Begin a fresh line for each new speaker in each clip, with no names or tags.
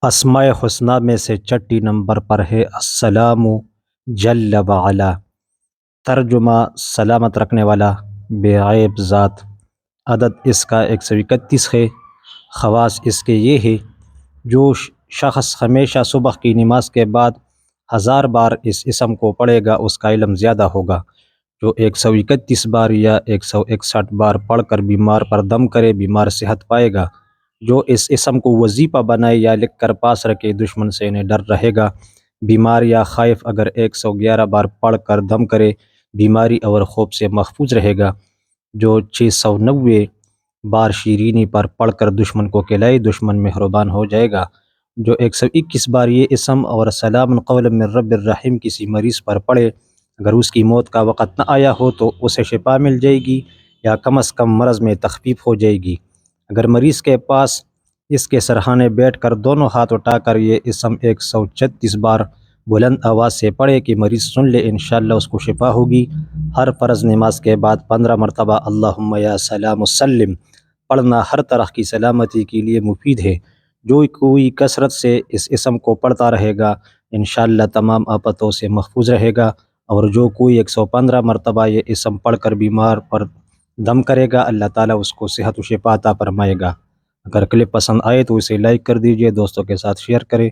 اسماء حسنہ میں سے چھٹی نمبر پر ہے السلام جل وعلا۔ ترجمہ: سلامت رکھنے والا، بے عیب ذات۔ عدد اس کا 131 ہے۔ خواص اس کے یہ ہے: جو شخص ہمیشہ صبح کی نماز کے بعد 1000 بار اس اسم کو پڑھے گا اس کا علم زیادہ ہوگا۔ جو 131 بار یا 161 بار پڑھ کر بیمار پر دم کرے، بیمار صحت پائے گا۔ جو اس اسم کو وظیفہ بنائے یا لکھ کر پاس رکھے، دشمن سے انہیں ڈر رہے گا۔ بیمار یا خائف اگر 111 بار پڑھ کر دم کرے، بیماری اور خوف سے محفوظ رہے گا۔ جو 690 بار شیرینی پر پڑھ کر دشمن کو کھلائے، دشمن مہربان ہو جائے گا۔ جو 121 بار یہ اسم اور سلام قولا من رب الرحیم کسی مریض پر پڑھے، اگر اس کی موت کا وقت نہ آیا ہو تو اسے شفا مل جائے گی یا کم از کم مرض میں تخفیف ہو جائے گی۔ اگر مریض کے پاس اس کے سرہانے بیٹھ کر دونوں ہاتھ اٹھا کر یہ اسم 136 بار بلند آواز سے پڑھے کہ مریض سن لے، انشاءاللہ اس کو شفا ہوگی۔ ہر فرض نماز کے بعد 15 مرتبہ اللہم یا سلام السلم پڑھنا ہر طرح کی سلامتی کے لیے مفید ہے۔ جو کوئی کثرت سے اس اسم کو پڑھتا رہے گا، انشاءاللہ تمام آفتوں سے محفوظ رہے گا۔ اور جو کوئی 115 مرتبہ یہ اسم پڑھ کر بیمار پر دم کرے گا، اللہ تعالیٰ اس کو صحت و شفا عطا فرمائے گا۔ اگر کلپ پسند آئے تو اسے لائک کر دیجئے، دوستوں کے ساتھ شیئر کریں۔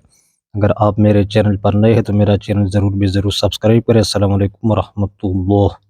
اگر آپ میرے چینل پر نئے ہیں تو میرا چینل ضرور سبسکرائب کریں۔ السلام علیکم ورحمۃ اللہ۔